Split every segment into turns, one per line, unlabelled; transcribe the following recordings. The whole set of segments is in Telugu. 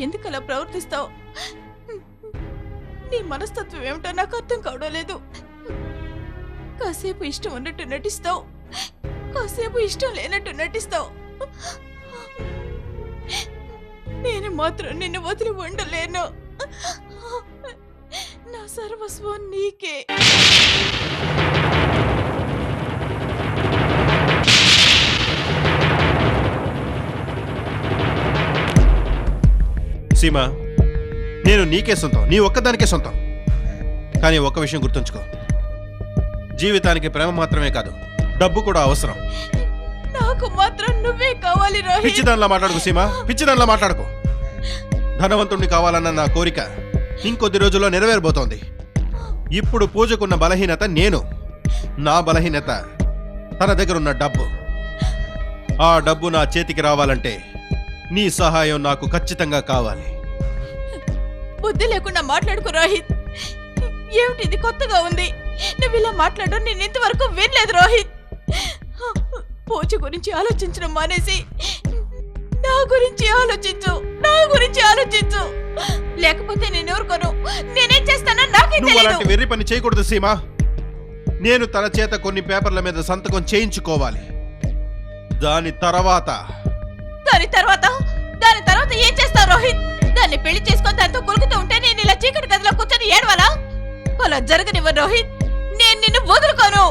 ఎందుకలా ప్రవర్తిస్తావు? నీ మనస్తత్వం ఏమిటో నాకు అర్థం కావడం లేదు. కాసేపు ఇష్టం ఉన్నట్టు నటిస్తావు, కాసేపు ఇష్టం లేనట్టు నటిస్తావు. నేను మాత్రం నిన్ను వదిలి ఉండలేను. నా సర్వస్వం నీకే.
సీమా, నేను నీకే సొంతం, నీ ఒక్కదానికే సొంతం. కానీ ఒక్క విషయం గుర్తుంచుకో, జీవితానికి ప్రేమ మాత్రమే కాదు, డబ్బు కూడా అవసరం.
నాకు మాత్రం నువ్వే కావాలి రోహిత్.
పిచ్చిదానిలా మాట్లాడుకో సీమా, పిచ్చిదానిలా మాట్లాడుకో. ధనవంతుణ్ణి కావాలన్న నా కోరిక ఇంకొద్ది రోజుల్లో నెరవేరబోతోంది. ఇప్పుడు పూజకున్న బలహీనత నేను, నా బలహీనత తన దగ్గర ఉన్న డబ్బు. ఆ డబ్బు నా చేతికి రావాలంటే నీ సహాయం నాకు ఖచ్చితంగా కావాలి.
బుద్ధి లేకుండా మాట్లాడుకో రోహిత్. ఏమిటి ఇది కొత్తగా ఉంది? నువ్వు ఇలా మాట్లాడడం నేను ఇంతవరకు వినలేదు రోహిత్. పూజ గురించి ఆలోచించడం మానేసి నా గురించి ఆలోచించు, నా గురించి ఆలోచించు. లేకపోతే నేను ఊరుకోను. నేనేం చేస్తానో నాకే
నువ్వు
తెలియదు.
అలాంటి వెర్రి పని చేయకూడదు సీమా. నేను తన చేత కొన్ని పేపర్ల మీద సంతకం చేయించుకోవాలి. దాని తర్వాత ఏం చేస్తావు రోహిత్? దాన్ని పెళ్లి చేసుకొని దాంతో కొలుకుతూ ఉంటే నేను ఇలా చీకటి గదిలో కూర్చొని ఏడవాలా? అలా జరగనివ్వ రోహిత్. నేను నిన్ను వదులుకోను.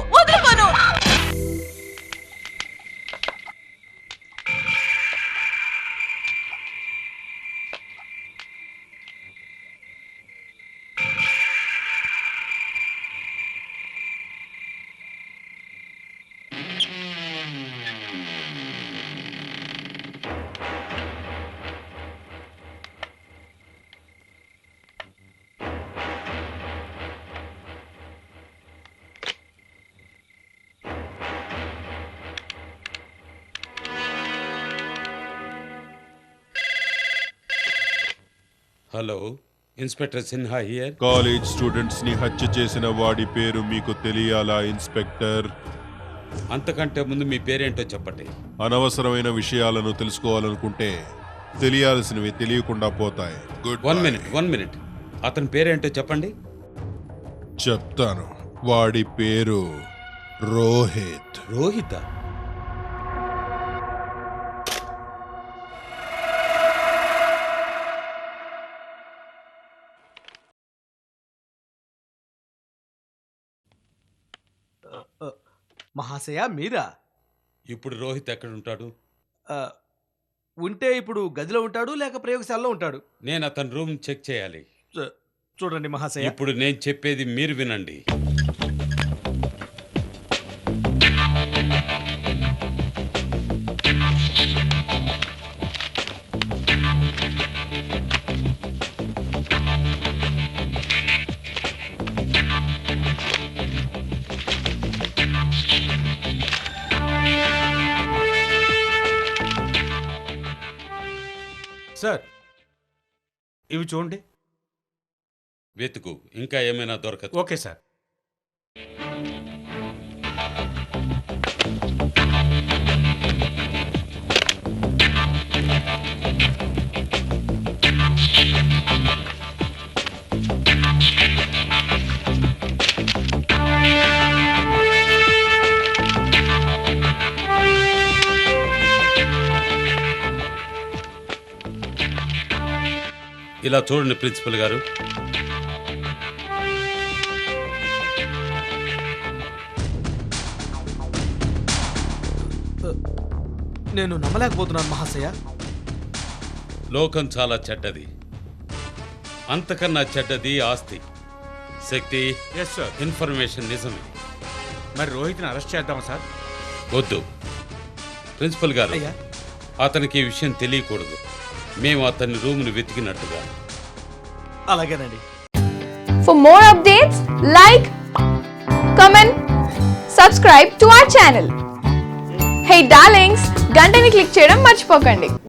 Hello, inspector Sinha here.
College students ని హత్య చేసిన వాడి పేరు మీకు తెలియాలా ఇన్స్పెక్టర్?
అంతకంటే ముందు మీ పేరేంటో చెప్పండి.
అనవసరమైన విషయాలను తెలుసుకోవాలనుకుంటే తెలియాల్సినవి తెలియకుండా పోతాయి. గుడ్.
One minute. అతని పేరేంటో చెప్పండి.
చెప్తాను. వాడి పేరు రోహిత్.
రోహిత?
మహాశయ మీరా?
ఇప్పుడు రోహిత్ ఎక్కడ ఉంటాడు?
ఉంటే ఇప్పుడు గదిలో ఉంటాడు లేక ప్రయోగశాలలో ఉంటాడు.
నేను అతని రూమ్ చెక్ చేయాలి.
చూడండి మహాశయ,
ఇప్పుడు నేను చెప్పేది మీరు వినండి.
సార్ ఇవి చూడండి.
వెతుకు, ఇంకా ఏమైనా దొరకదు.
Okay sir.
ఇలా చూడండి ప్రిన్సిపల్ గారు,
నేను నమ్మలేకపోతున్నాను మహాశయ.
లోకం చాలా చెడ్డది. అంతకన్నా చెడ్డది ఆస్తి. శక్తి, ఇన్ఫర్మేషన్ నిజమే.
మరి రోహిత్ని అరెస్ట్ చేద్దాం సార్?
వద్దు ప్రిన్సిపల్ గారు,
అయ్యా,
అతనికి ఈ విషయం తెలియకూడదు. మేము అతని రూమ్ను వెతికినట్టుగా.
అలాగేనండి.
For more updates, like, comment, subscribe to our channel. Hey darlings, గంటని click చేయడం మర్చిపోకండి.